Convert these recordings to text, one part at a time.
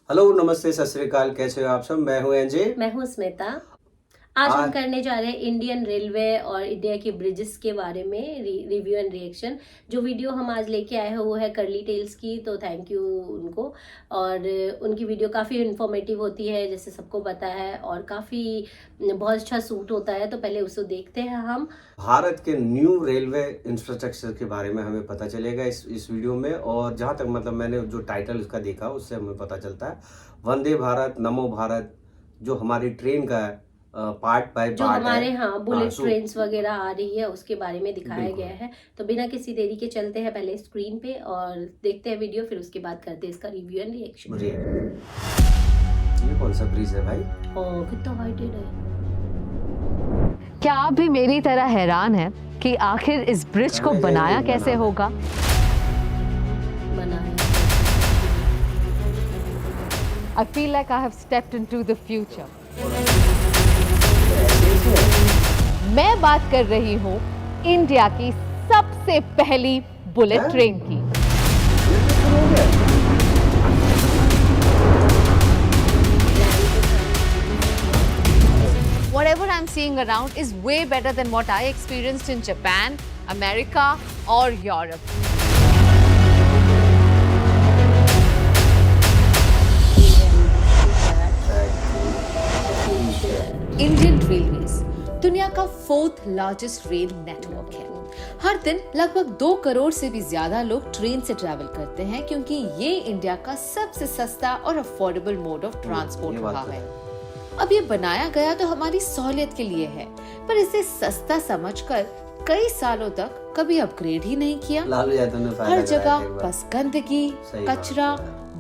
Hello, नमस्ते, सत श्री अकाल। कैसे हो आप सब? मैं हूं एनजे। मैं हूँ स्मिता। आज हम आज करने जा रहे हैं इंडियन रेलवे और इंडिया के ब्रिजेस के बारे में रिव्यू एंड रिएक्शन। जो वीडियो हम आज लेके आए हैं वो है कर्ली टेल्स की, तो थैंक यू उनको। और उनकी वीडियो काफ़ी इन्फॉर्मेटिव होती है, जैसे सबको पता है, और काफ़ी बहुत अच्छा सूट होता है। तो पहले उसको देखते हैं हम। भारत के न्यू रेलवे इंफ्रास्ट्रक्चर के बारे में हमें पता चलेगा इस वीडियो में। और जहां तक मतलब मैंने जो टाइटल उसका देखा उससे हमें पता चलता है वंदे भारत, नमो भारत, जो हमारी ट्रेन का पार्ट बाय जो पार्ट है। हमारे बुलेट सो ट्रेन्स वगैरह आ रही है उसके बारे में दिखाया बिल्कुल। गया है। तो बिना किसी देरी के चलते हैं पहले स्क्रीन पे और देखते हैं वीडियो, फिर उसके बाद करते हैं इसका रिव्यू एंड रिएक्शन। ये कौन सा ब्रिज है भाई? ओह, कितना हाइटेड है। क्या आप भी मेरी तरह हैरान हैं कि आखिर इस ब्रिज को बनाया कैसे होगा? बनाया I feel like I have stepped into the future. मैं बात कर रही हूँ इंडिया की सबसे पहली बुलेट ट्रेन की। Whatever I'm seeing around is way better than what I experienced in Japan, America or Europe. Indian railways दुनिया का 4th लार्जेस्ट रेल नेटवर्क है। हर दिन लगभग 2 करोड़ से भी ज्यादा लोग ट्रेन से ट्रैवल करते हैं, क्योंकि ये इंडिया का सबसे सस्ता और अफोर्डेबल मोड ऑफ ट्रांसपोर्ट रहा है। अब ये बनाया गया तो हमारी सहूलियत के लिए है, पर इसे सस्ता समझकर कई सालों तक कभी अपग्रेड ही नहीं किया। हर जगह बस गंदगी, कचरा,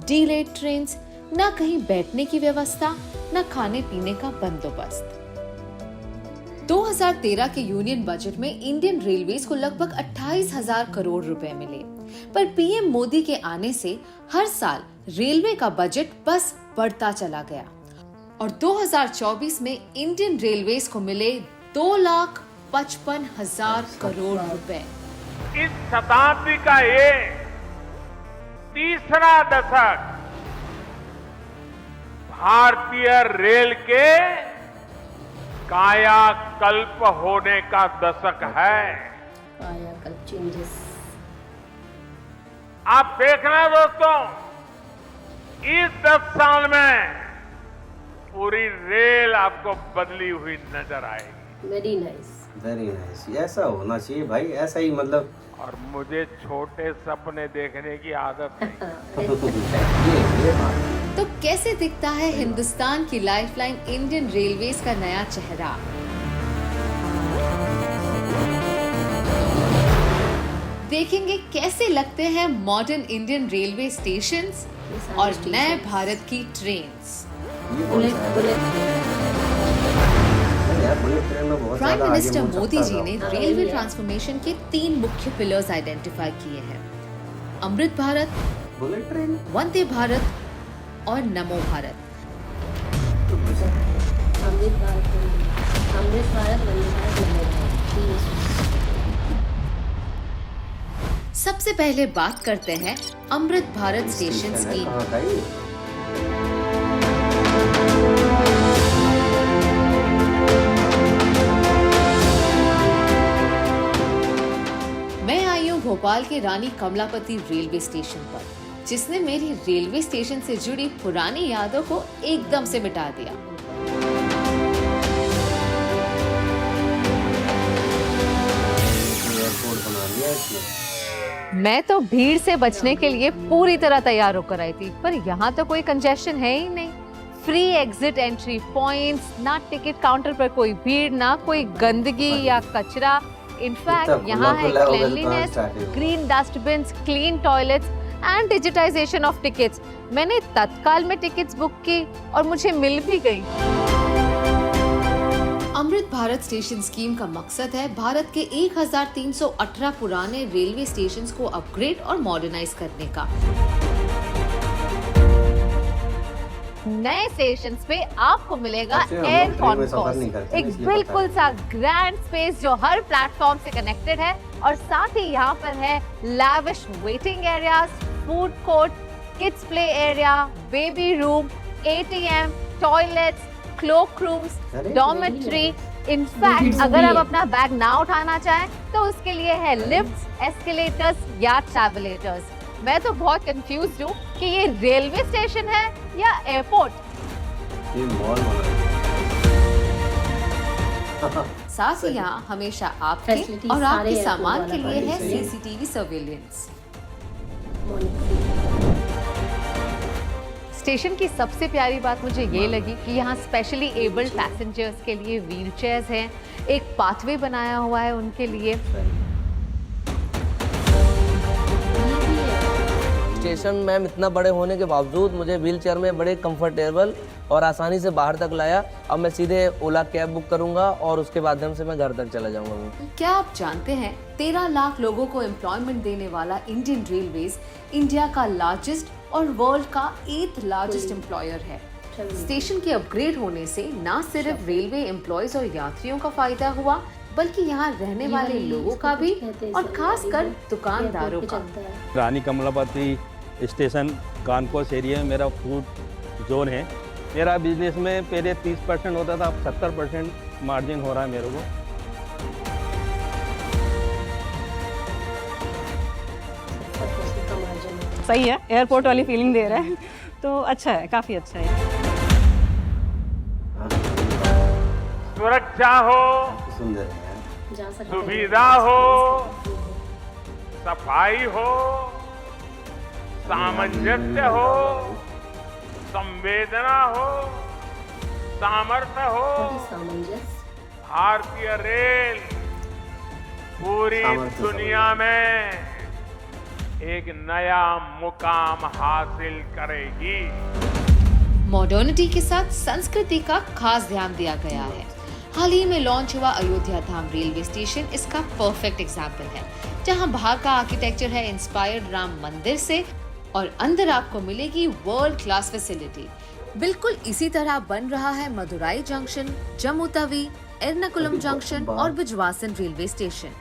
डिलेड ट्रेन्स, ना कहीं बैठने की व्यवस्था, ना खाने पीने का बंदोबस्त। 2013 के यूनियन बजट में इंडियन रेलवेज को लगभग 28,000 करोड़ रुपए मिले, पर पीएम मोदी के आने से हर साल रेलवे का बजट बस बढ़ता चला गया और 2024 में इंडियन रेलवेज को मिले 2,55,000 करोड़ रुपए। इस शताब्दी का ये तीसरा दशक भारतीय रेल के कायाकल्प होने का दशक है। कायाकल्प चेंजेस। आप देखना दोस्तों, इस 10 साल में पूरी रेल आपको बदली हुई नजर आएगी। Very nice, very nice. ऐसा होना चाहिए भाई, ऐसा ही मतलब। और मुझे छोटे सपने देखने की आदत नहीं। ये बात। तो कैसे दिखता है हिंदुस्तान की लाइफलाइन इंडियन रेलवेज का नया चेहरा? देखेंगे कैसे लगते हैं मॉडर्न इंडियन रेलवे स्टेशंस और नए भारत की trains. Prime minister Modi ji ने रेलवे ट्रांसफॉर्मेशन के 3 मुख्य पिलर्स आइडेंटिफाई किए हैं: अमृत भारत, बुलेट ट्रेन, वंदे भारत और नमो भारत। अमृत भारत, वंदे भारत, नमो भारत। सबसे पहले बात करते हैं अमृत भारत स्टेशन की। मैं आई हूँ भोपाल के रानी कमलापति रेलवे स्टेशन पर, जिसने मेरी रेलवे स्टेशन से जुड़ी पुरानी यादों को एकदम से मिटा दिया। मैं तो भीड़ से बचने के लिए पूरी तरह तैयार होकर आई थी, पर यहाँ तो कोई कंजेशन है ही नहीं। फ्री एग्जिट एंट्री पॉइंट्स, ना टिकट काउंटर पर कोई भीड़, ना कोई गंदगी या कचरा। इनफैक्ट यहाँ है cleanliness, green dustbins, clean toilets and digitization of tickets. मैंने तत्काल में टिकट्स बुक की और मुझे मिल भी गई। अमृत भारत स्टेशन स्कीम का मकसद है भारत के 1318 पुराने रेलवे स्टेशंस को अपग्रेड और मॉडर्नाइज करने का। नए स्टेशन पे आपको मिलेगा एयर कॉन्कोर्स, एक बिल्कुल सा ग्रैंड स्पेस जो हर प्लेटफॉर्म से कनेक्टेड है, और साथ ही यहाँ पर है lavish waiting areas, food court, kids play area, baby room, ATM, toilets, cloak rooms, अरे, डॉर्मेट्री। इनफैक्ट अगर आप अपना बैग ना उठाना चाहें तो उसके लिए है लिफ्ट्स, एस्केलेटर्स या ट्रैवलेटर्स। मैं तो बहुत कंफ्यूज्ड हूँ कि ये रेलवे स्टेशन है या एयरपोर्ट। ये मॉल बना साथ ही यहाँ हमेशा आपके Facilities और सारे आपके हैं सामान वाला के लिए है सही है। CCTV surveillance. है। स्टेशन की सबसे प्यारी बात मुझे ये लगी कि यहाँ स्पेशली एबल्ड पैसेंजर्स के लिए व्हील चेयर्स हैं, एक पाथवे बनाया हुआ है उनके लिए। स्टेशन मैम इतना बड़े होने के बावजूद मुझे व्हील चेयर में बड़े कंफर्टेबल और आसानी से बाहर तक लाया। अब मैं सीधे ओला कैब बुक करूंगा और उसके माध्यम से मैं घर तक चला जाऊंगा। क्या आप जानते हैं 13 लाख लोगों को एम्प्लॉयमेंट देने वाला इंडियन रेलवेज इंडिया का लार्जेस्ट और वर्ल्ड का 8th लार्जेस्ट एम्प्लॉयर है। स्टेशन के अपग्रेड होने से न सिर्फ रेलवे एम्प्लॉयज और यात्रियों का फायदा हुआ बल्कि यहाँ रहने वाले लोगों का भी और खासकर दुकानदारों का। रानी कमलापति स्टेशन कानकोस एरिया में मेरा फूड जोन है। मेरा बिजनेस में पहले 30% होता था, अब 70% मार्जिन हो रहा है मेरे को। सही है, एयरपोर्ट वाली फीलिंग दे रहा है तो अच्छा है, काफ़ी अच्छा है। सुरक्षा हो, सुंदर है। जा सकते हैं। सुविधा हो, सफाई हो, सामंजस्य हो, संवेदना हो, सामर्थ्य हो। सामंजस्य। भारतीय रेल पूरी सामर्थ्य दुनिया में एक नया मुकाम हासिल करेगी। मॉडर्निटी के साथ संस्कृति का खास ध्यान दिया गया है। हाल ही में लॉन्च हुआ अयोध्या धाम रेलवे स्टेशन इसका परफेक्ट एग्जाम्पल है, जहां बाहर का आर्किटेक्चर है इंस्पायर्ड राम मंदिर से और अंदर आपको मिलेगी वर्ल्ड क्लास फैसिलिटी। बिल्कुल इसी तरह बन रहा है मदुराई जंक्शन, जम्मू तवी, एर्नाकुलम जंक्शन और Bijwasan railway station.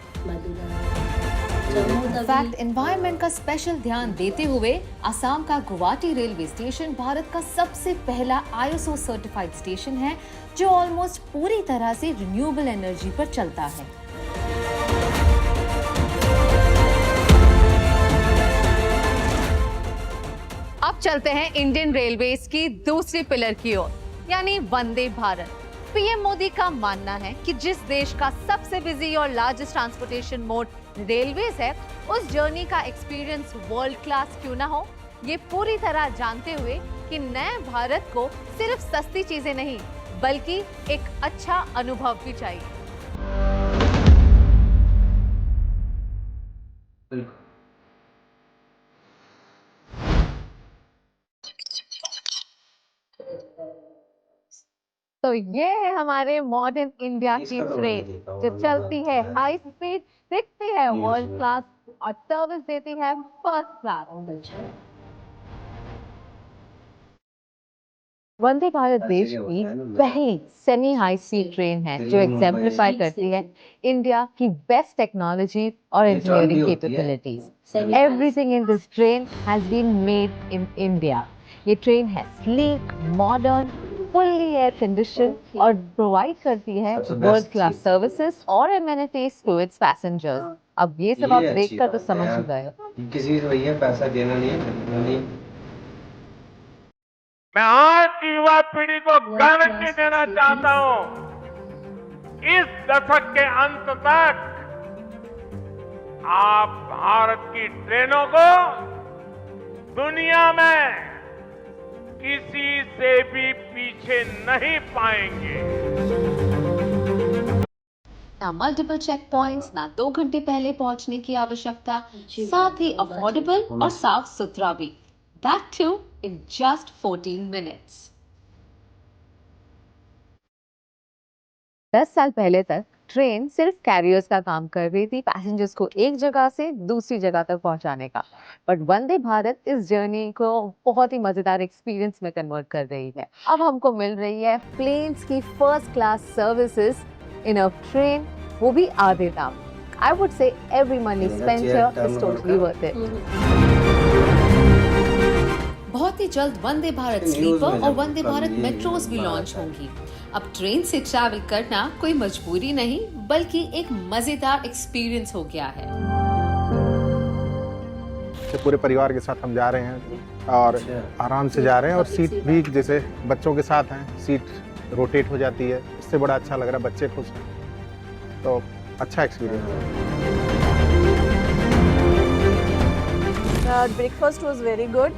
In fact environment का स्पेशल ध्यान देते हुए असम का गुवाहाटी रेलवे स्टेशन भारत का सबसे पहला ISO सर्टिफाइड स्टेशन है जो ऑलमोस्ट पूरी तरह से रिन्यूएबल एनर्जी पर चलता है। अब चलते हैं इंडियन रेलवेज की दूसरी पिलर की ओर, यानी वंदे भारत। पीएम मोदी का मानना है कि जिस देश का सबसे बिजी और लार्जेस्ट ट्रांसपोर्टेशन मोड रेलवेज है, उस जर्नी का एक्सपीरियंस वर्ल्ड क्लास क्यों ना हो। ये पूरी तरह जानते हुए कि नए भारत को सिर्फ सस्ती चीजें नहीं बल्कि एक अच्छा अनुभव भी चाहिए। तो ये है हमारे मॉडर्न इंडिया की ट्रेन जो चलती है हाई स्पीड, दिखती है वर्ल्ड क्लास और सर्विस देती है फर्स्ट क्लास। वंदे भारत देश की पहली सेमी हाई स्पीड ट्रेन है जो एग्जेम्पलीफाई करती है इंडिया की बेस्ट टेक्नोलॉजी और engineering capabilities. Everything in this train has been made in India. ये ट्रेन है sleek, modern, fully air conditioned और प्रोवाइड करती है वर्ल्ड क्लास सर्विसेज और एमेनिटीज टू इट्स पैसेंजर्स। अब ये सब आप देखकर तो समझ ही गए। किसी से भैया पैसा देना नहीं है, खरीदना नहीं है। मैं आज की युवा पीढ़ी को गारंटी देना चाहता हूं, इस दशक के अंत तक आप भारत की ट्रेनों को दुनिया में किसी से भी पीछे नहीं पाएंगे। ना मल्टीपल चेक पॉइंट्स, ना 2 घंटे पहले पहुंचने की आवश्यकता, साथ ही अफोर्डेबल और साफ सुथरा भी, that too in just 14 minutes. 10 साल पहले तक ट्रेन सिर्फ कैरियर्स का काम कर रही थी, पैसेंजर्स को एक जगह से दूसरी जगह तक पहुंचाने का। बट वंदे भारत इस जर्नी को बहुत ही मजेदार एक्सपीरियंस में कन्वर्ट कर रही है। अब हमको मिल रही है प्लेन्स की first class services in a train, वो भी आधे दाम। I would say every money spent here is totally worth it. बहुत ही जल्द वंदे भारत न्यूज़ में स्लीपर और जब वंदे कभी भारत ये मेट्रोज भी बात लॉन्च आई। होंगी। अब ट्रेन से ट्रैवल करना कोई मजबूरी नहीं बल्कि एक मजेदार एक्सपीरियंस हो गया है। पूरे परिवार के साथ हम जा रहे हैं और अच्छा। आराम से जा रहे हैं और सीट भी जैसे बच्चों के साथ हैं, सीट रोटेट हो जाती है, इससे बड़ा अच्छा लग रहा है, बच्चे खुश हैं, तो अच्छा एक्सपीरियंस है। Breakfast was very good,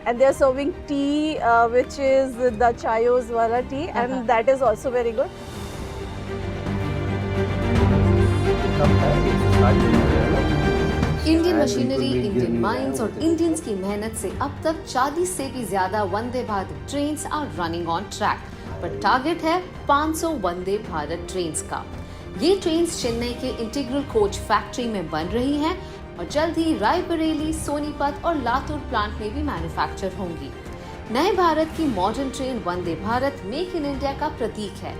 and they are serving tea, which is the Chayos wala tea, and that is also very good. Indian machinery, Indian minds और इंडियंस की मेहनत से अब तक 40 से भी ज्यादा Vande Bharat trains are running on track, पर टारगेट है 500 वंदे भारत ट्रेन्स का। ये ट्रेन्स चेन्नई के इंटीग्रल कोच फैक्ट्री में बन रही हैं और जल्द ही रायबरेली, सोनीपत और लातूर प्लांट में भी मैन्युफैक्चर होंगी। नए भारत की modern train Vande Bharat make in India का प्रतीक है,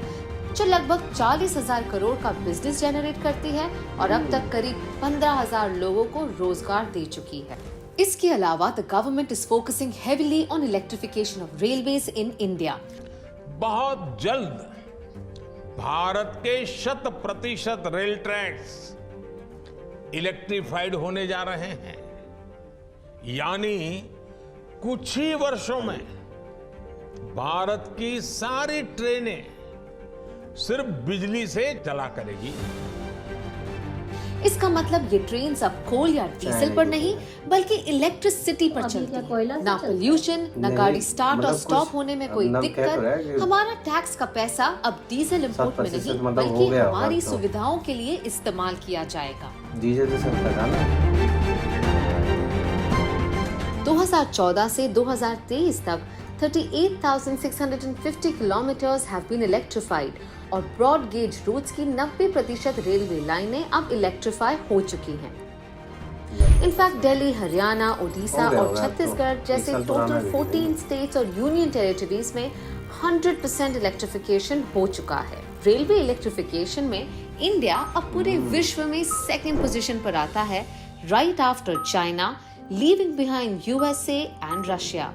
जो लगभग 40,000 करोड़ का बिजनेस जनरेट करती है और अब तक करीब 15,000 लोगों को रोजगार दे चुकी है। इसके अलावा the government is focusing heavily on electrification of railways in India. बहुत जल्द भारत के 100% रेल ट्रैक्स इलेक्ट्रिफाइड होने जा रहे हैं, यानी कुछ ही वर्षों में भारत की सारी ट्रेनें सिर्फ बिजली से चला करेगी। इसका मतलब ये ट्रेन अब कोल या डीजल पर नहीं बल्कि इलेक्ट्रिसिटी पर अभी चलती क्या है। कोयला से ना चलती है? पोल्यूशन, ना नहीं, गाड़ी स्टार्ट और मतलब स्टॉप कुछ होने में कोई मतलब कह तो रहा है दिक्कत। कि हमारा टैक्स का पैसा अब डीजल इंपोर्ट में 7% नहीं मतलब हो बल्कि गया हमारी तो। सुविधाओं के लिए इस्तेमाल किया जाएगा। डीजल से सब लगा ना। 2014 से 2023 तक 38,650 kilometers have been electrified और ब्रॉड गेज रूट्स की 90% रेलवे लाइनें अब इलेक्ट्रीफाई हो चुकी हैं। इनफैक्ट दिल्ली, हरियाणा, ओडिशा हो गया और होगा छत्तीसगढ़ तो। जैसे एक साल पुराना टोटल भी 14 स्टेट्स और यूनियन टेरिटरीज में 100% इलेक्ट्रिफिकेशन हो चुका है। रेलवे इलेक्ट्रिफिकेशन में इंडिया अब पूरे विश्व में सेकंड पोजीशन पर आता है, right after China, leaving behind USA and Russia.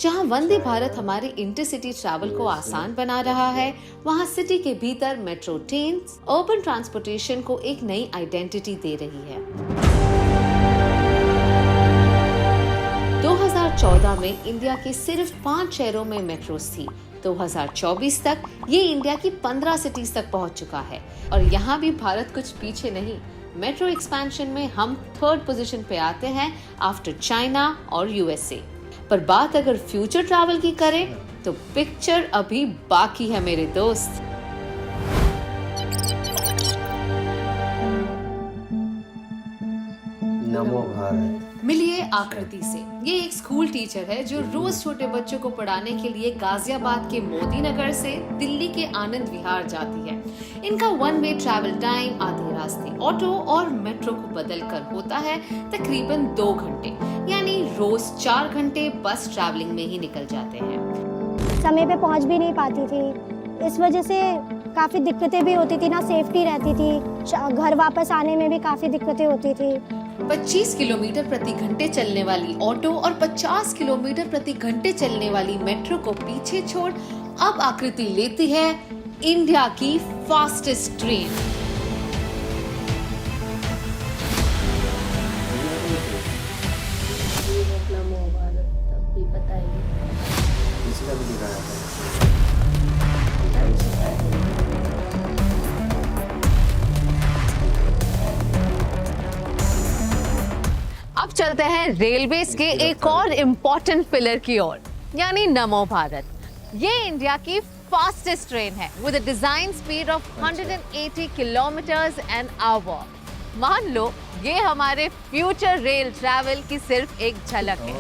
जहां वंदे भारत हमारे इंटरसिटी ट्रैवल को आसान बना रहा है, वहां सिटी के भीतर मेट्रो ट्रेन अर्बन ट्रांसपोर्टेशन को एक नई आइडेंटिटी दे रही है। 2014 में इंडिया के सिर्फ 5 शहरों में मेट्रोस थी। 2024 तक ये इंडिया की 15 सिटीज तक पहुंच चुका है और यहाँ भी भारत कुछ पीछे नहीं। मेट्रो एक्सपेंशन में हम 3rd पोजीशन पे आते हैं आफ्टर चाइना और यूएसए। पर बात अगर फ्यूचर ट्रैवल की करें तो पिक्चर अभी बाकी है मेरे दोस्त। नमो भारत। मिलिए आकृति से। ये एक स्कूल टीचर है जो रोज छोटे बच्चों को पढ़ाने के लिए गाजियाबाद के मोदी नगर से दिल्ली के आनंद विहार जाती है। इनका 1 वे ट्रैवल टाइम आधे रास्ते ऑटो और मेट्रो को बदलकर होता है तकरीबन 2 घंटे, यानी रोज 4 घंटे बस ट्रैवलिंग में ही निकल जाते हैं। समय पे पहुंच भी नहीं पाती थी, इस वजह से काफ़ी दिक्कतें भी होती थी, ना सेफ्टी रहती थी, घर वापस आने में भी काफ़ी दिक्कतें होती थी। 25 किलोमीटर प्रति घंटे चलने वाली ऑटो और 50 किलोमीटर प्रति घंटे चलने वाली मेट्रो को पीछे छोड़ अब आकृति लेती है इंडिया की फास्टेस्ट ट्रेन। नमो भारत तब भी बताइए। इसका भी दिखाया था। अब चलते हैं रेलवेज के एक और इम्पोर्टेंट पिलर की ओर, यानी नमो भारत। ये इंडिया की फास्टेस्ट ट्रेन है with a design speed of 180 kilometres an our. मान लो ये हमारे फ्यूचर रेल ट्रैवल की सिर्फ एक झलक है।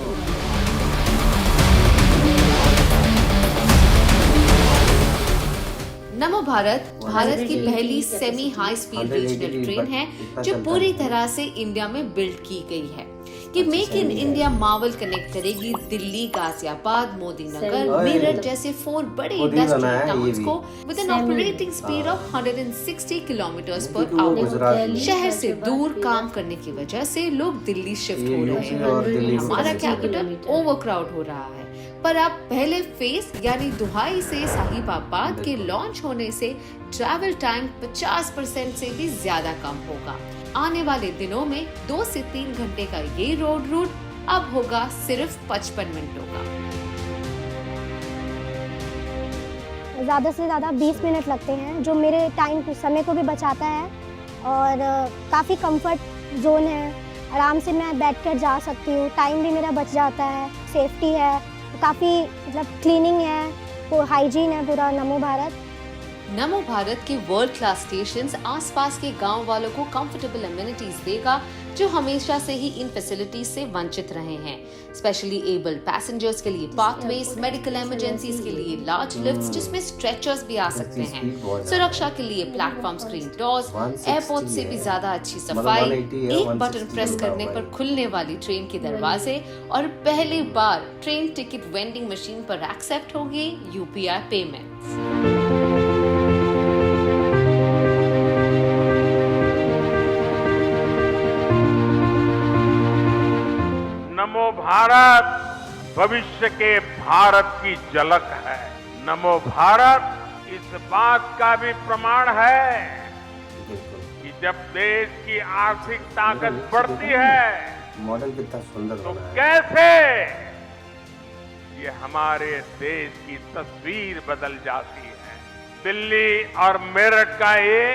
नमो भारत भारत की पहली semi high speed regional train है जो पूरी तरह से इंडिया में बिल्ड की गई है। कि मेक इन इंडिया मावल कनेक्ट करेगी दिल्ली, गाजियाबाद, मोदी नगर, मेरठ जैसे 4 बड़े इंडस्ट्रियल टाउन्स को with an operating speed of 160 kilometres पर आवर। शहर से दूर काम करने की वजह से लोग दिल्ली शिफ्ट हो रहे हैं। हमारा कैपिटल ओवरक्राउड हो रहा है, पर अब पहले फेज यानी दुहाई से साहिबाबाद के लॉन्च होने से ट्रैवल टाइम 50% से भी ज्यादा कम होगा। आने वाले दिनों में 2 से 3 घंटे का ये रोड रूट अब होगा सिर्फ 55 मिनटों का। ज़्यादा से ज़्यादा 20 मिनट लगते हैं, जो मेरे समय को भी बचाता है और काफ़ी कंफर्ट जोन है। आराम से मैं बैठकर जा सकती हूँ, टाइम भी मेरा बच जाता है, सेफ्टी है, काफ़ी मतलब क्लीनिंग है, वो हाइजीन है पूरा। नमो भारत। नमो भारत के वर्ल्ड क्लास स्टेशंस आसपास के गांव वालों को कंफर्टेबल एमिनिटीज देगा, जो हमेशा से ही इन फैसिलिटीज से वंचित रहे हैं। स्पेशली एबल्ड पैसेंजर्स के लिए पाथवेज, मेडिकल इमरजेंसीज के लिए लार्ज लिफ्ट्स जिसमें स्ट्रेचर्स भी आ सकते हैं, सुरक्षा के लिए प्लेटफॉर्म स्क्रीन डोर्स, एयरपोर्ट से भी ज्यादा अच्छी सफाई, एक बटन प्रेस करने पर खुलने वाली ट्रेन के दरवाजे, और पहली बार ट्रेन टिकट वेंडिंग मशीन पर एक्सेप्ट होगी UPI पेमेंट्स। नमो भारत भविष्य के भारत की झलक है। नमो भारत इस बात का भी प्रमाण है कि जब देश की आर्थिक ताकत बढ़ती है मॉडल कितना सुंदर तो बना है। कैसे ये हमारे देश की तस्वीर बदल जाती है। दिल्ली और मेरठ का ये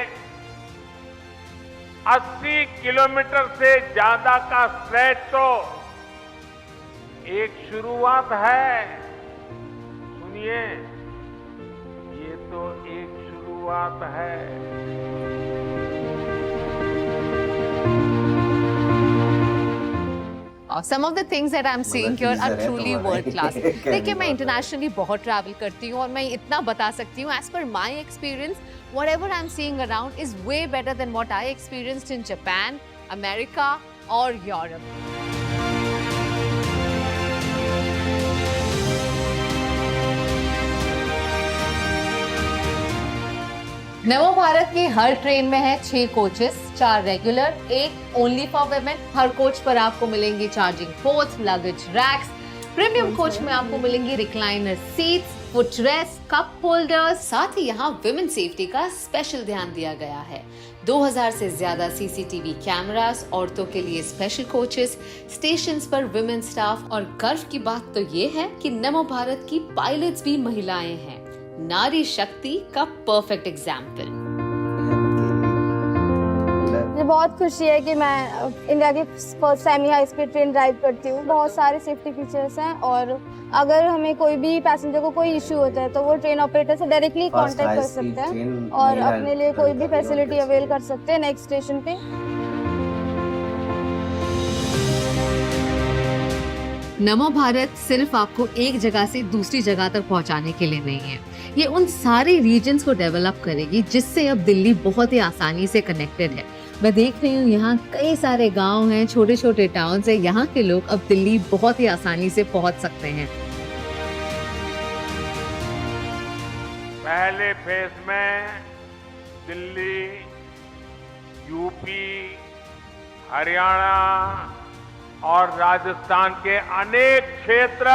80 किलोमीटर से ज्यादा का स्ट्रेच तो एक शुरुआत है। सुनिए, ये तो एक शुरुआत है। Some of the things that I'm seeing here are truly world class. देखिए, मैं इंटरनेशनली बहुत ट्रैवल करती हूँ और मैं इतना बता सकती हूँ, as per my experience, whatever I'm seeing around is way better than what I experienced in Japan, America or Europe. नमो भारत की हर ट्रेन में है 6 coaches, 4 regular, 1 only for women. हर कोच पर आपको मिलेंगे charging ports, luggage racks. Premium coach में आपको मिलेंगी recliner seats, footrest, cup holders. साथ ही यहाँ विमेन सेफ्टी का स्पेशल ध्यान दिया गया है। 2000 से ज्यादा CCTV कैमरास, औरतों के लिए स्पेशल कोचेस, स्टेशंस पर विमेन स्टाफ, और गर्व की बात तो ये है कि नमो भारत की पायलट्स भी महिलाएं हैं। नारी शक्ति का परफेक्ट एग्जाम्पल। मुझे बहुत खुशी है कि मैं इंडिया की first semi high speed train drive करती हूँ। बहुत सारे सेफ्टी फीचर्स हैं और अगर हमें कोई भी पैसेंजर को कोई इश्यू होता है तो वो ट्रेन ऑपरेटर से डायरेक्टली कांटेक्ट कर सकते हैं और अपने लिए कोई भी फैसिलिटी अवेल कर सकते हैं नेक्स्ट स्टेशन पे। नमो भारत सिर्फ आपको एक जगह से दूसरी जगह तक पहुंचाने के लिए नहीं है, ये उन सारे रीजन्स को डेवलप करेगी जिससे अब दिल्ली बहुत ही आसानी से कनेक्टेड है। मैं देख रही हूँ यहाँ कई सारे गांव हैं, छोटे छोटे टाउन्स हैं, यहाँ के लोग अब दिल्ली बहुत ही आसानी से पहुंच सकते हैं। पहले फेज में दिल्ली, यूपी, हरियाणा और राजस्थान के अनेक क्षेत्र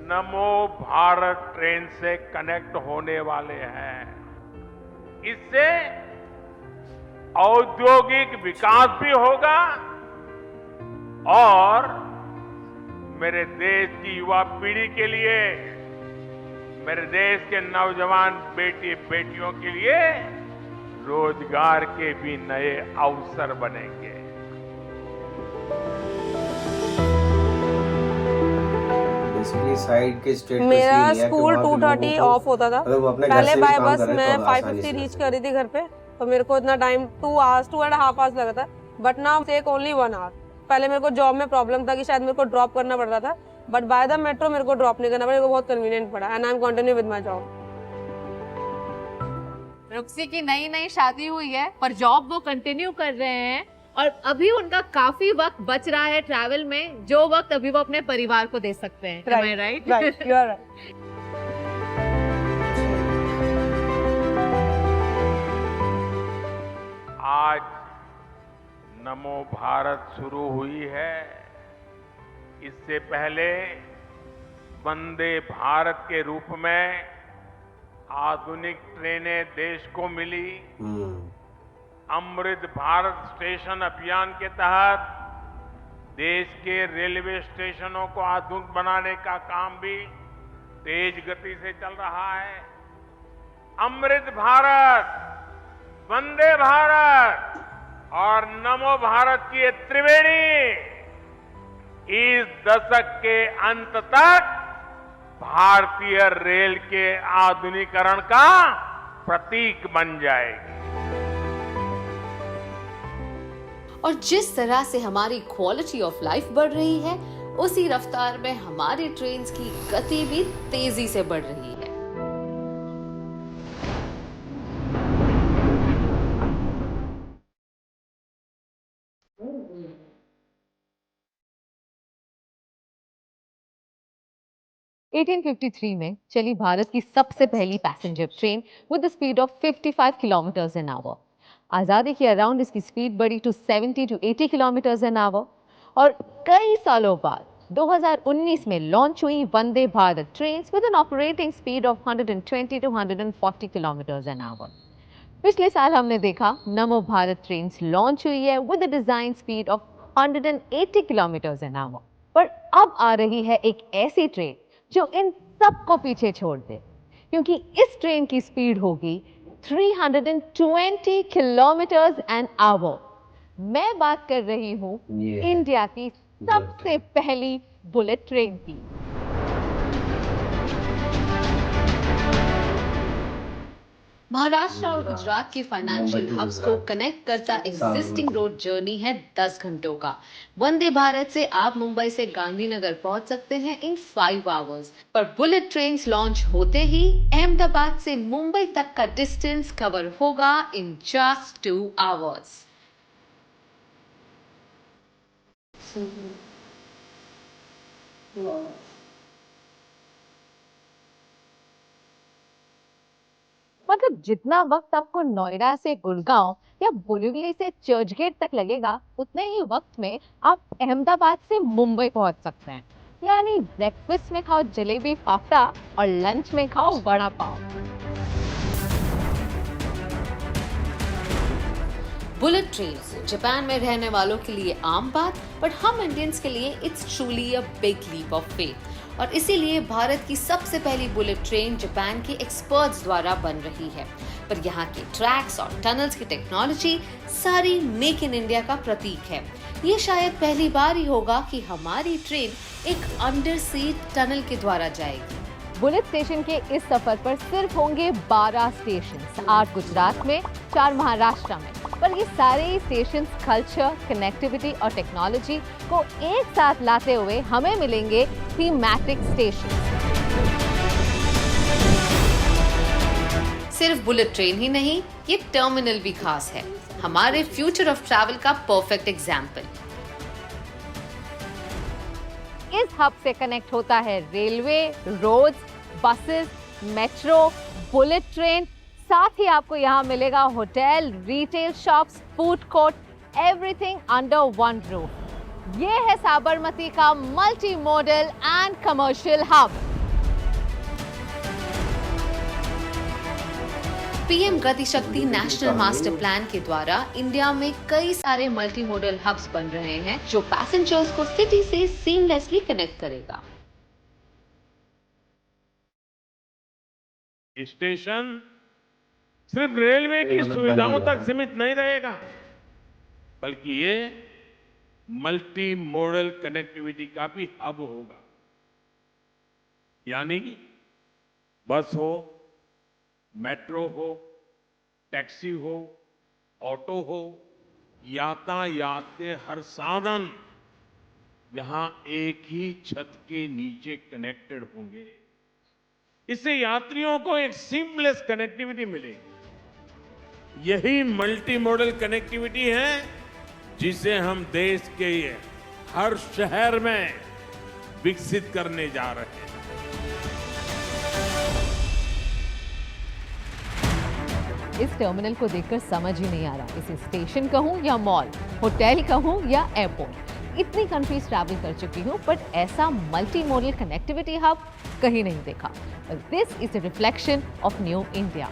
नमो भारत ट्रेन से कनेक्ट होने वाले हैं। इससे औद्योगिक विकास भी होगा और मेरे देश की युवा पीढ़ी के लिए, मेरे देश के नौजवान बेटी बेटियों के लिए रोजगार के भी नए अवसर बनेंगे। साइड के स्ट्रेट मेरा स्कूल 2:30 ऑफ होता था। पहले बाय बस मैं 5:50 रीच कर रही थी घर पे, तो मेरे को इतना टाइम 2.5 आवर्स लगा था। But now take only 1 hour. पहले मेरे को जॉब में प्रॉब्लम था कि शायद मेरे को ड्रॉप करना पड़ता था, बट बाय द मेट्रो मेरे को ड्रॉप नहीं करना पड़ा। मेरे को बहुत कन्वीनियंट पड़ा and I am continue with my job. रुक्सी की नई शादी हुई है पर जॉब वो कंटिन्यू कर रहे हैं और अभी उनका काफी वक्त बच रहा है ट्रैवल में, जो वक्त अभी वो अपने परिवार को दे सकते हैं। Am I right? Right, you are right. आज नमो भारत शुरू हुई है। इससे पहले वंदे भारत के रूप में आधुनिक ट्रेनें देश को मिली। अमृत भारत स्टेशन अभियान के तहत देश के रेलवे स्टेशनों को आधुनिक बनाने का काम भी तेज गति से चल रहा है। अमृत भारत, वंदे भारत और नमो भारत की ये त्रिवेणी इस दशक के अंत तक भारतीय रेल के आधुनिकीकरण का प्रतीक बन जाएगी। और जिस तरह से हमारी क्वालिटी ऑफ लाइफ बढ़ रही है, उसी रफ्तार में हमारी ट्रेन्स की गति भी तेजी से बढ़ रही है। (1853) में चली भारत की सबसे पहली passenger train with the speed of 55 kilometers an hour. आज़ादी के अराउंड इसकी स्पीड बढ़ी to 70 to 80 kilometers an hour और कई सालों बाद 2019 में लॉन्च हुई Vande Bharat train with an operating speed of 120 to 140 kilometers an hour. पिछले साल हमने देखा नमो भारत ट्रेन लॉन्च हुई है with a design speed of 180 kilometres an our, पर अब आ रही है एक ऐसी ट्रेन जो इन सबको पीछे छोड़ दे, क्योंकि इस ट्रेन की स्पीड होगी 320 किलोमीटर्स एन आवर। मैं बात कर रही हूँ इंडिया की सबसे पहली बुलेट ट्रेन की। महाराष्ट्र और गुजरात के फाइनेंशियल हब्स को कनेक्ट करता एग्जिस्टिंग रोड जर्नी है 10 घंटों का। वंदे भारत से आप मुंबई से गांधीनगर पहुंच सकते हैं इन 5 आवर्स, पर बुलेट ट्रेन लॉन्च होते ही अहमदाबाद से मुंबई तक का डिस्टेंस कवर होगा इन जस्ट 2 आवर्स। मतलब जितना वक्त आपको नोएडा से गुड़गांव या बोरीवली से चर्चगेट तक लगेगा, उतने ही वक्त में आप अहमदाबाद से मुंबई पहुंच सकते हैं। यानी ब्रेकफास्ट में खाओ जलेबी फाफड़ा और लंच में खाओ vada pav. Bullet train Japan में रहने वालों के लिए आम बात, बट हम इंडियंस के लिए it's truly a big leap of faith. और इसीलिए भारत की सबसे पहली बुलेट ट्रेन जापान के एक्सपर्ट्स द्वारा बन रही है। पर यहाँ के ट्रैक्स और टनल्स की टेक्नोलॉजी सारी मेक इन इंडिया का प्रतीक है। ये शायद पहली बार ही होगा कि हमारी ट्रेन एक अंडर सी टनल के द्वारा जाएगी। बुलेट स्टेशन के इस सफर पर सिर्फ होंगे 12 स्टेशन, 8 गुजरात में, 4 महाराष्ट्र में। पर ये सारे स्टेशन कल्चर, कनेक्टिविटी और टेक्नोलॉजी को एक साथ लाते हुए हमें मिलेंगे थीमैटिक स्टेशन। सिर्फ बुलेट ट्रेन ही नहीं, ये टर्मिनल भी खास है, हमारे फ्यूचर ऑफ ट्रैवल का परफेक्ट एग्जाम्पल। इस हब से कनेक्ट होता है railway, roads, buses, metro, bullet train. साथ ही आपको यहाँ मिलेगा hotel, retail shops, food court, everything under one roof. ये है साबरमती का multi modal and commercial hub. PM गति शक्ति नेशनल मास्टर प्लान के द्वारा इंडिया में कई सारे मल्टी मॉडल हब्स बन रहे हैं, जो पैसेंजर्स को सिटी से सीमलेसली कनेक्ट करेगा। स्टेशन सिर्फ रेलवे की सुविधाओं तक सीमित नहीं रहेगा, बल्कि ये मल्टी मॉडल कनेक्टिविटी का भी हब होगा। यानी बस हो, मेट्रो हो, टैक्सी हो, ऑटो हो, यातायात के हर साधन यहां एक ही छत के नीचे कनेक्टेड होंगे। इससे यात्रियों को एक सीमलेस कनेक्टिविटी मिलेगी। यही मल्टी मॉडल कनेक्टिविटी है जिसे हम देश के हर शहर में विकसित करने जा रहे हैं। इस टर्मिनल को देखकर समझ ही नहीं आ रहा इसे स्टेशन कहूं या मॉल, होटल कहूं या एयरपोर्ट। इतनी कंट्रीज ट्रैवल कर चुकी हूं बट ऐसा मल्टी मॉडल कनेक्टिविटी हब कहीं नहीं देखा। This is the reflection of new India,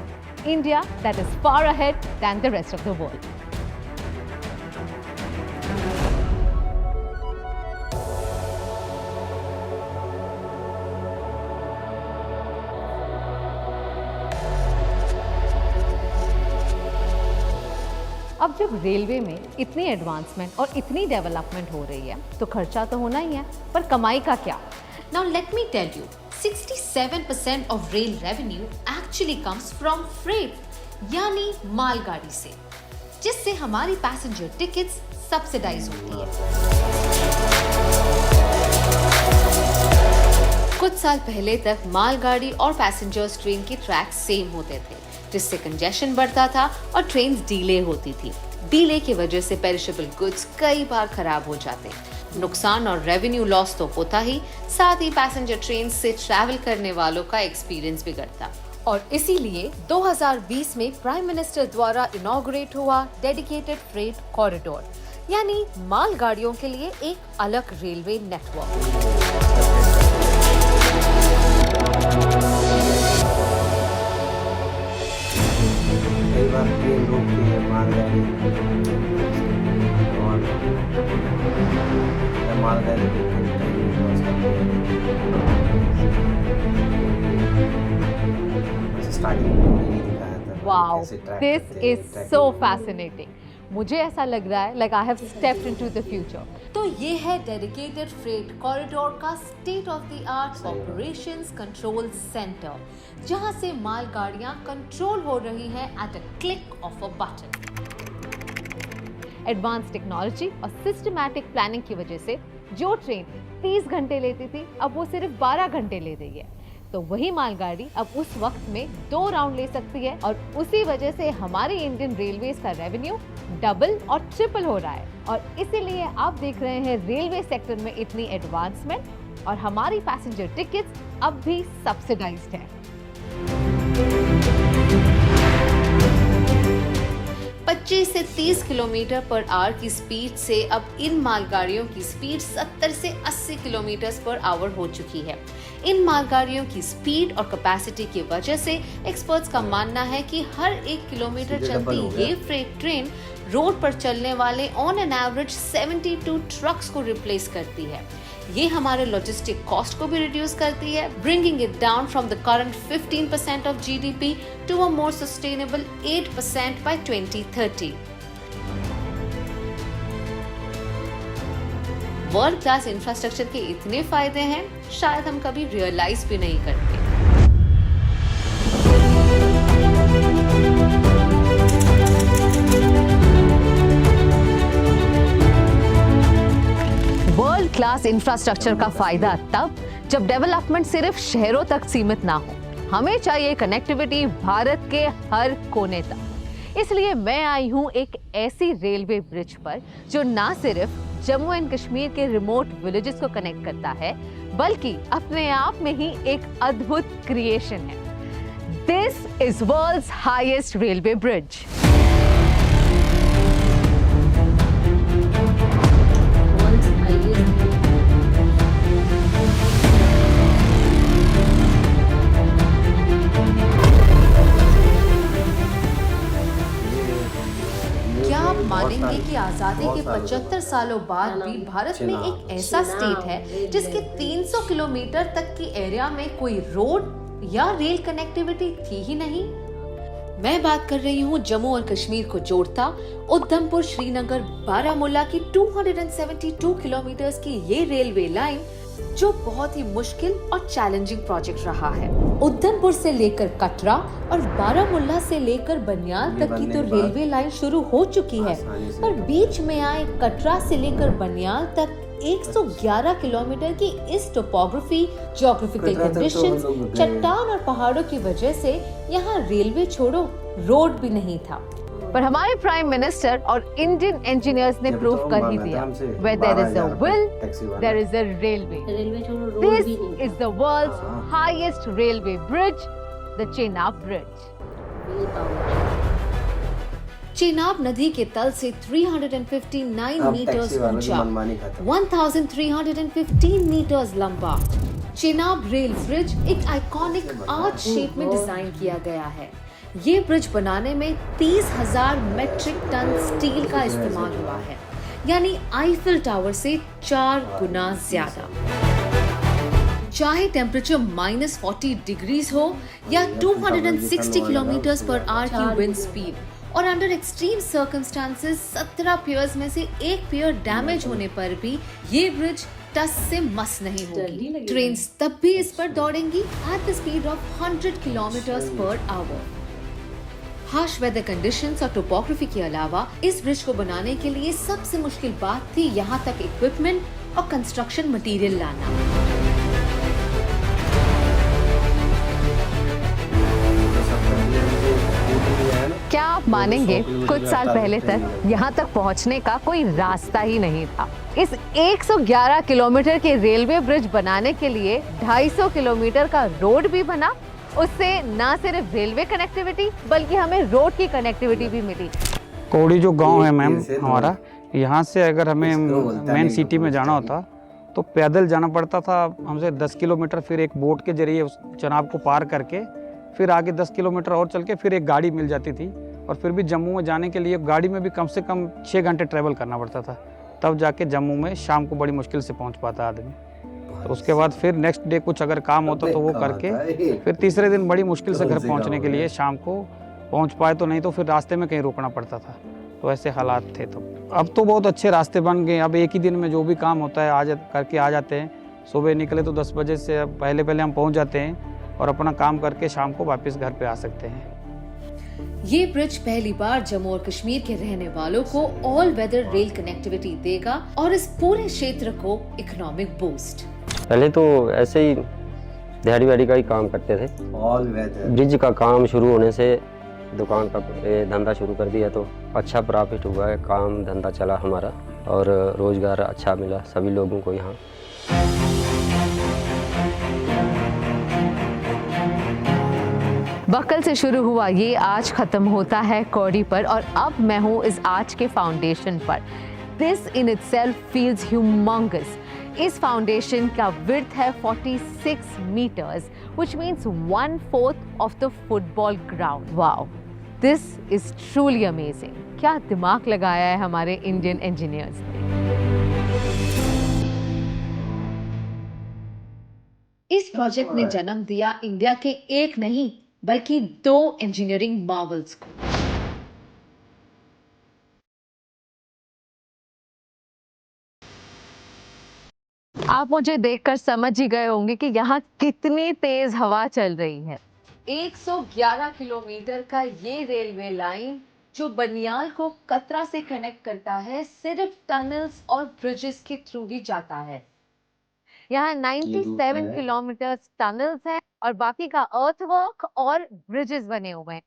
India that is far ahead than the rest of the world. अब जब रेलवे में इतनी एडवांसमेंट और इतनी डेवलपमेंट हो रही है तो खर्चा तो होना ही है, पर कमाई का क्या? Now let me tell you, 67% of rail revenue actually comes from freight, यानी मालगाड़ी से, जिससे हमारी पैसेंजर टिकट्स सब्सिडाइज होती है। कुछ साल पहले तक मालगाड़ी और पैसेंजर्स ट्रेन के ट्रैक सेम होते थे, जिससे कंजेशन बढ़ता था और ट्रेन डीले होती थी। डीले की वजह से पेरिशेबल गुड्स कई बार खराब हो जाते। नुकसान और रेवेन्यू लॉस तो होता ही, साथ ही पैसेंजर ट्रेन से ट्रैवल करने वालों का एक्सपीरियंस बिगड़ता। और इसीलिए 2020 में प्राइम मिनिस्टर द्वारा इनॉग्रेट हुआ डेडिकेटेड फ्रेट कॉरिडोर, यानी मालगाड़ियों के लिए एक अलग रेलवे नेटवर्क। कई बार ट्रेन रोकती है मालगाड़ी और मालगाड़ी स्टार्टिंग में नहीं दिखाया था। Wow, this is so fascinating. मुझे ऐसा लग रहा है like I have stepped into the future. तो ये है डेडिकेटेड फ्रेट कॉरिडोर का state of the art operations control centre, जहां से मालगाड़ियां कंट्रोल हो रही हैं at a click of a button. Advance technology और सिस्टमैटिक प्लानिंग की वजह से जो ट्रेन 30 घंटे लेती थी अब वो सिर्फ 12 घंटे ले रही है। तो वही मालगाड़ी अब उस वक्त में 2 राउंड ले सकती है और उसी वजह से हमारी इंडियन रेलवेज का रेवेन्यू डबल और ट्रिपल हो रहा है। और इसीलिए आप देख रहे हैं रेलवे सेक्टर में इतनी एडवांसमेंट और हमारी पैसेंजर टिकट्स अब भी सब्सिडाइज्ड है। 25 से 30 किलोमीटर पर आवर की स्पीड से अब इन मालगाड़ियों की स्पीड 70 से 80 किलोमीटर पर आवर हो चुकी है। इन मालगाड़ियों की स्पीड और कैपेसिटी की वजह से एक्सपर्ट्स का मानना है कि हर 1 किलोमीटर चलती ये फ्रेट ट्रेन रोड पर चलने वाले ऑन एन एवरेज 72 ट्रक्स को रिप्लेस करती है। ये हमारे लॉजिस्टिक कॉस्ट को भी रिड्यूस करती है, bringing it down from the current 15% of GDP to a more sustainable 8% by 2030। World class infrastructure के इतने फायदे हैं, शायद हम कभी रियलाइज भी नहीं करते। वर्ल्ड क्लास इंफ्रास्ट्रक्चर का फायदा तब जब डेवलपमेंट सिर्फ शहरों तक सीमित ना हो। हमें चाहिए कनेक्टिविटी भारत के हर कोने तक। इसलिए मैं आई हूं एक ऐसी रेलवे ब्रिज पर जो ना सिर्फ जम्मू एंड कश्मीर के रिमोट विलेजेस को कनेक्ट करता है, बल्कि अपने आप में ही एक अद्भुत क्रिएशन है। This is world's highest railway bridge. मानेंगे कि आजादी के 75 सालों बाद भी भारत में एक ऐसा स्टेट है जिसके 300 किलोमीटर तक की एरिया में कोई रोड या रेल कनेक्टिविटी थी ही नहीं। मैं बात कर रही हूँ जम्मू और कश्मीर को जोड़ता उधमपुर श्रीनगर बारामूला की 272 किलोमीटर की ये रेलवे लाइन, जो बहुत ही मुश्किल और चैलेंजिंग प्रोजेक्ट रहा है। उधमपुर से लेकर कटरा और बारामूला से लेकर बनियाल तक की तो रेलवे लाइन शुरू हो चुकी है, पर बीच में आए कटरा से लेकर बनियाल तक 111 किलोमीटर की इस टोपोग्राफी, ज्योग्राफिकल कंडीशंस, चट्टान और पहाड़ों की वजह से यहाँ रेलवे छोड़ो रोड भी नहीं था। पर हमारे प्राइम मिनिस्टर और इंडियन इंजीनियर्स ने प्रूव कर ही दिया, where there is a will, there is a railway. Railway छोड़ो, रोड This भी नहीं is the world's highest railway bridge, the Chenab Bridge. Will power. Chenab नदी के तल से 359 मीटर्स ऊंचा, 1315 मीटर्स लंबा चेनाब रेल ब्रिज एक आइकॉनिक आर्च शेप में डिजाइन किया गया है। ये ब्रिज बनाने में 30,000 मेट्रिक टन स्टील का इस्तेमाल हुआ है, यानी आईफिल टावर से 4 गुना ज्यादा। चाहे टेम्परेचर -40 डिग्रीज हो या 260 किलोमीटर पर आवर की विंड स्पीड, और अंडर एक्सट्रीम सर्कमस्टांसेस 17 पियर्स में से एक पियर डैमेज होने पर भी ये ब्रिज टस से मस नहीं होगी। ट्रेन्स तब भी इस पर दौड़ेंगी at the speed of 100 kilometer per hour. Harsh weather conditions और टोपोग्राफी के अलावा इस ब्रिज को बनाने के लिए सबसे मुश्किल बात थी यहाँ तक इक्विपमेंट और कंस्ट्रक्शन मटेरियल लाना। क्या आप मानेंगे, कुछ साल पहले तक यहाँ तक पहुँचने का कोई रास्ता ही नहीं था। इस 111 किलोमीटर के रेलवे ब्रिज बनाने के लिए 250 किलोमीटर का रोड भी बना। उससे न सिर्फ रेलवे कनेक्टिविटी बल्कि हमें रोड की कनेक्टिविटी भी मिली। कोड़ी जो गांव है मैम हमारा, यहाँ से अगर हमें मेन सिटी में जाना होता तो पैदल जाना पड़ता था हमसे 10 किलोमीटर, फिर एक बोट के जरिए उस चनाब को पार करके फिर आगे 10 किलोमीटर और चल के फिर एक गाड़ी मिल जाती थी, और फिर भी जम्मू में जाने के लिए गाड़ी में भी कम से कम 6 घंटे ट्रैवल करना पड़ता था, तब जाके जम्मू में शाम को बड़ी मुश्किल से पहुंच पाता आदमी। तो उसके बाद फिर नेक्स्ट डे कुछ अगर काम होता तो वो करके फिर तीसरे दिन बड़ी मुश्किल से घर पहुंचने के लिए शाम को पहुंच पाए, तो नहीं तो फिर रास्ते में कहीं रुकना पड़ता था। तो ऐसे हालात थे। तो अब तो बहुत अच्छे रास्ते बन गए। अब एक ही दिन में जो भी काम होता है करके आ जाते हैं। सुबह निकले तो 10 बजे से पहले हम पहुँच जाते हैं और अपना काम करके शाम को वापस घर पे आ सकते हैं। ये ब्रिज पहली बार जम्मू और कश्मीर के रहने वालों को ऑल वेदर रेल कनेक्टिविटी देगा और इस पूरे क्षेत्र को इकोनॉमिक बूस्ट। पहले तो ऐसे ही दिहाड़ी का ही काम करते थे। ऑल वेदर ब्रिज का काम शुरू होने से दुकान का धंधा शुरू कर दिया, तो अच्छा प्रॉफिट हुआ है, काम धंधा चला हमारा और रोजगार अच्छा मिला सभी लोगों को यहाँ। बक्कल से शुरू हुआ ये आज खत्म होता है कौड़ी पर, और अब मैं हूँ इस आर्च के फाउंडेशन पर। This in itself feels humongous. इस फाउंडेशन का विड्थ है 46 metres, which means 1/4 of the football ground. Wow, this is truly amazing. क्या दिमाग लगाया है हमारे इंडियन इंजीनियर्स ने। इस प्रोजेक्ट ने जन्म दिया इंडिया के एक नहीं बल्कि 2 इंजीनियरिंग मार्वल्स को। आप मुझे देखकर समझ ही गए होंगे कि यहाँ कितनी तेज हवा चल रही है। 111 किलोमीटर का ये रेलवे लाइन जो बनियाल को कतरा से कनेक्ट करता है, सिर्फ टनल्स और ब्रिजेस के थ्रू ही जाता है। यहाँ 97 किलोमीटर टनल्स हैं और बाकी का अर्थवर्क और ब्रिजेस बने हुए हैं।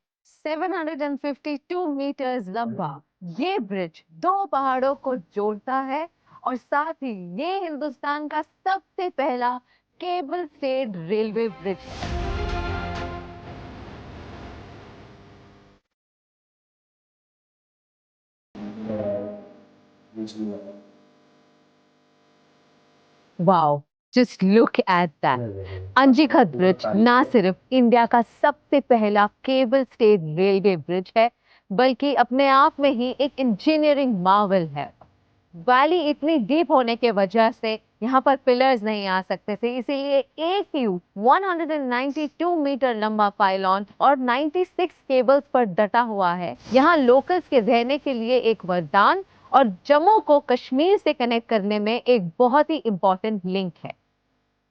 752 मीटर्स लंबा ये ब्रिज 2 पहाड़ों को जोड़ता है और साथ ही ये हिंदुस्तान का सबसे पहला केबल स्टेड रेलवे ब्रिज है। Wow, just look at that. Anji Khad bridge ना सिर्फ इंडिया का सबसे पहला केबल स्टेड रेलवे ब्रिज है, बल्कि अपने आप में ही एक इंजीनियरिंग मार्वल है। वैली इतनी डीप होने के वजह से यहाँ पर पिलर्स नहीं आ सकते थे, इसीलिए एक ही 192 मीटर लंबा पाइलॉन और 96 केबल्स पर डटा हुआ है। यहाँ लोकल्स के रहने के लिए एक वरदान और जम्मू को कश्मीर से कनेक्ट करने में एक बहुत ही इम्पोर्टेंट लिंक है।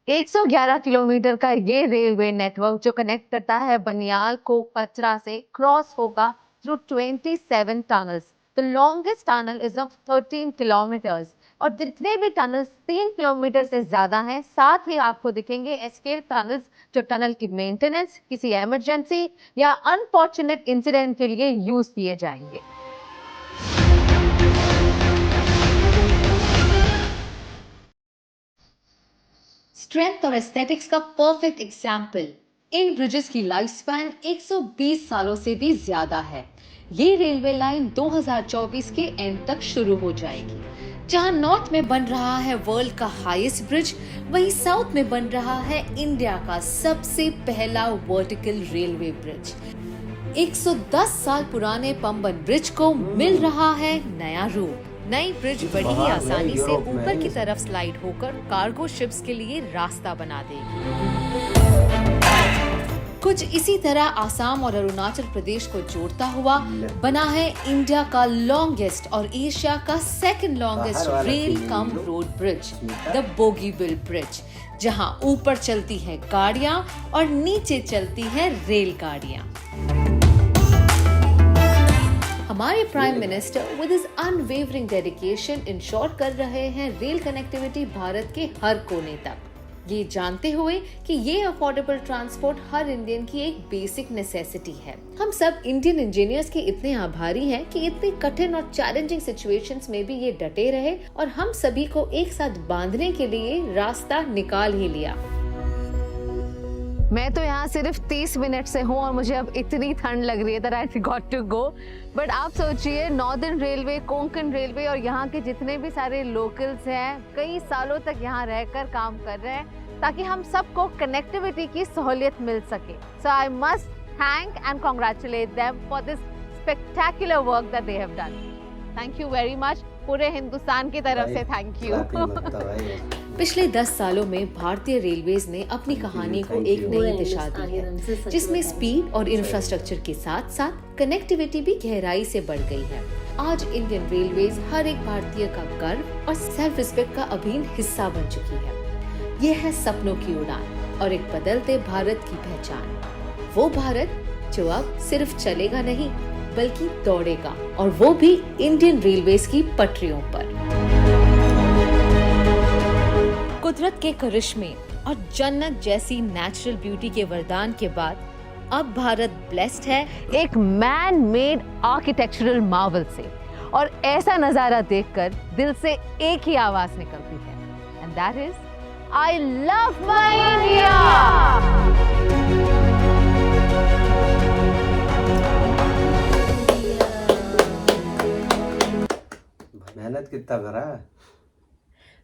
111 किलोमीटर का ये रेलवे नेटवर्क जो कनेक्ट करता है बनियाल को कतरा से, क्रॉस होगा through 27 tunnels. The longest tunnel is of 13 kilometers और जितने भी टनल्स 3 किलोमीटर से ज्यादा हैं, साथ ही आपको दिखेंगे एस्केप टनल्स जो टनल की मेंटेनेंस, किसी इमरजेंसी या अनफॉर्चुनेट इंसिडेंट के लिए यूज किए जाएंगे। स्ट्रेंथ और एस्थेटिक्स का परफेक्ट एग्जाम्पल, इन ब्रिजेस की लाइफ स्पैन 120 सालों से भी ज्यादा है। ये रेलवे लाइन 2024 के एंड तक शुरू हो जाएगी। जहां नॉर्थ में बन रहा है वर्ल्ड का हाईएस्ट ब्रिज, वहीं साउथ में बन रहा है इंडिया का सबसे पहला वर्टिकल रेलवे ब्रिज। 110 साल पुराने पंबन ब्रिज को मिल रहा है नया रूप। नई ब्रिज बड़ी ही आसानी से ऊपर की तरफ स्लाइड होकर कार्गो शिप्स के लिए रास्ता बना देगी। कुछ इसी तरह आसाम और अरुणाचल प्रदेश को जोड़ता हुआ बना है इंडिया का लॉन्गेस्ट और एशिया का second longest rail cum road bridge, the Bogibeel bridge, जहां ऊपर चलती है गाड़ियां और नीचे चलती है रेलगाड़ियां। हमारे prime minister with his unwavering dedication ensure कर रहे हैं रेल कनेक्टिविटी भारत के हर कोने तक, ये जानते हुए कि ये अफोर्डेबल ट्रांसपोर्ट हर इंडियन की एक बेसिक नेसेसिटी है। हम सब इंडियन इंजीनियर्स के इतने आभारी हैं कि इतनी कठिन और चैलेंजिंग सिचुएशंस में भी ये डटे रहे और हम सभी को एक साथ बांधने के लिए रास्ता निकाल ही लिया। मैं तो यहाँ सिर्फ 30 मिनट से हूँ और मुझे अब इतनी ठंड लग रही है that I got to go। But आप सोचिए, नॉर्दर्न रेलवे, कोंकण रेलवे और यहाँ के जितने भी सारे लोकल्स हैं कई सालों तक यहाँ रहकर काम कर रहे हैं ताकि हम सबको कनेक्टिविटी की सहूलियत मिल सके। So I must thank and congratulate them for this spectacular work that they have done. Thank you very much. पूरे हिंदुस्तान की तरफ से थैंक यू। पिछले 10 सालों में भारतीय रेलवेज ने अपनी कहानी को एक नई दिशा दी है, जिसमें स्पीड और इंफ्रास्ट्रक्चर के साथ साथ कनेक्टिविटी भी गहराई से बढ़ गई है। आज इंडियन रेलवेज हर एक भारतीय का गर्व और सेल्फ रिस्पेक्ट का अभिन्न हिस्सा बन चुकी है। ये है सपनों की उड़ान और एक बदलते भारत की पहचान। वो भारत जो अब सिर्फ चलेगा नहीं बल्कि दौड़ेगा, और वो भी इंडियन रेलवेज की पटरियों पर। कुदरत के करिश्मे और जन्नत जैसी नेचुरल ब्यूटी के वरदान के बाद अब भारत ब्लेस्ड है एक मैन मेड आर्किटेक्चरल मार्वल से, और ऐसा नजारा देखकर दिल से एक ही आवाज निकलती है, and that is I love my India. मेहनत कितना करा है।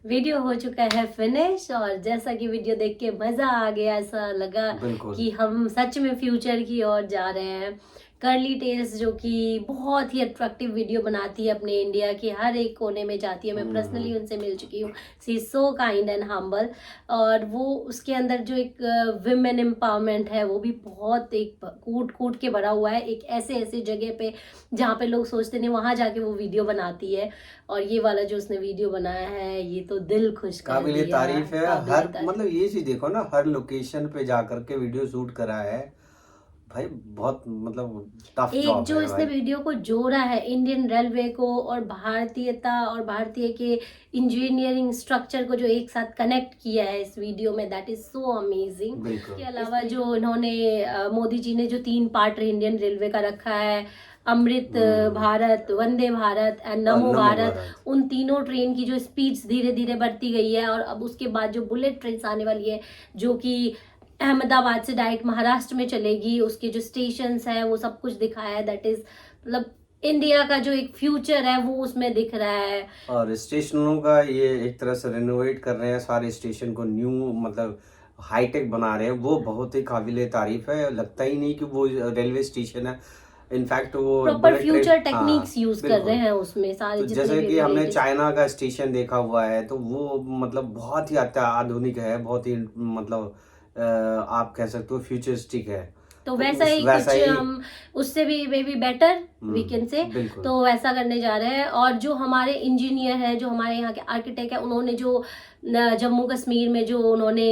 वीडियो हो चुका है फिनिश, और जैसा कि वीडियो देख के मजा आ गया, ऐसा लगा कि हम सच में फ्यूचर की ओर जा रहे हैं। कर्ली टेल्स जो कि बहुत ही अट्रैक्टिव वीडियो बनाती है, अपने इंडिया के हर एक कोने में जाती है। मैं पर्सनली उनसे मिल चुकी हूँ। सी सो काइंड एंड हम्बल, और वो उसके अंदर जो एक विमेन एम्पावरमेंट है वो भी बहुत एक कूट के भरा हुआ है। एक ऐसे जगह पे जहाँ पे लोग सोचते नहीं, वहाँ जाके वो वीडियो बनाती है। और ये वाला जो उसने वीडियो बनाया है ये तो दिल खुश कर काबिल तारीफ है। हर मतलब ये चीज देखो ना, हर लोकेशन पे जाकर के वीडियो शूट करा है भाई, बहुत मतलब टफ एक जॉब जो है इसने भाई। वीडियो को जोड़ा है इंडियन रेलवे को और भारतीयता और भारतीय के इंजीनियरिंग स्ट्रक्चर को जो एक साथ कनेक्ट किया है इस वीडियो में, दैट इज सो अमेजिंग। इसके अलावा जो इन्होंने मोदी जी ने जो 3 पार्ट इंडियन रेलवे का रखा है, अमृत भारत, वंदे भारत एंड नमो भारत, उन तीनों ट्रेन की जो स्पीड्स धीरे धीरे बढ़ती गई है, और अब उसके बाद जो बुलेट ट्रेन आने वाली है जो कि अहमदाबाद से डायरेक्ट महाराष्ट्र में चलेगी, उसके जो स्टेशंस हैं वो सब कुछ दिखाया है। दैट इज मतलब इंडिया का जो एक फ्यूचर है वो उसमें दिख रहा है। और स्टेशनों का ये एक तरह से रिनोवेट कर रहे हैं, सारे स्टेशन को न्यू मतलब हाईटेक बना रहे हैं, वो बहुत ही काबिल तारीफ है। लगता ही नहीं कि वो रेलवे स्टेशन है। इनफैक्ट वो प्रॉपर फ्यूचर टेक्निक्स यूज कर रहे हैं उसमें सारे। तो जैसे कि हमने चाइना का स्टेशन देखा हुआ है, तो वो मतलब बहुत ही आधुनिक है, बहुत ही मतलब आप कह सकते हो फ्यूचरिस्टिक है। तो वैसा ही कुछ हम उससे भी maybe better we can say, तो वैसा करने जा रहे हैं। और जो हमारे इंजीनियर है, जो हमारे यहाँ के आर्किटेक्ट है, उन्होंने जो जम्मू कश्मीर में जो उन्होंने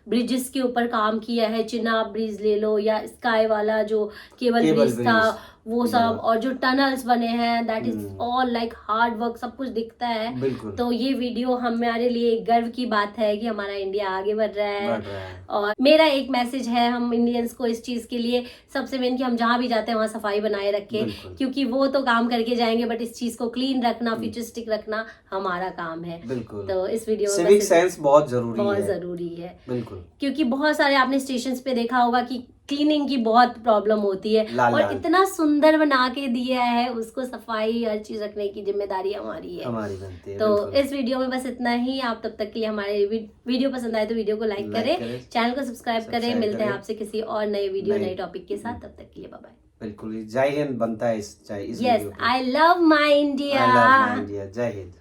ब्रिजेस के ऊपर काम किया है, चिनाब ब्रिज ले लो या स्काई वाला जो केबल ब्रिज था वो सब, और जो टनल्स बने हैं that is all like hard work, सब कुछ दिखता है। तो ये वीडियो हमारे लिए एक गर्व की बात है कि हमारा इंडिया आगे बढ़ रहा है। और मेरा एक मैसेज है हम इंडियंस को इस चीज के लिए, सबसे मेन कि हम जहाँ भी जाते हैं वहाँ सफाई बनाए रखें, क्योंकि वो तो काम करके जाएंगे बट इस चीज को क्लीन रखना, फ्यूचरिस्टिक रखना हमारा काम है। तो इस वीडियो में सिविक सेंस बहुत जरूरी है बिल्कुल, क्योंकि बहुत सारे आपने स्टेशन पे देखा होगा कि क्लीनिंग की बहुत प्रॉब्लम होती है, और इतना सुंदर बना के दिया है, उसको सफाई हर चीज रखने की जिम्मेदारी हमारी है। तो इस वीडियो में बस इतना ही। आप तब तक के लिए हमारे वीडियो पसंद आए तो वीडियो को लाइक करें, चैनल को सब्सक्राइब करें। मिलते हैं आपसे किसी और नए वीडियो नए टॉपिक के साथ, तब तक के लिए बाय बाय। बिल्कुल, जय हिंद बनता है इस yes, I love my India. जय हिंद।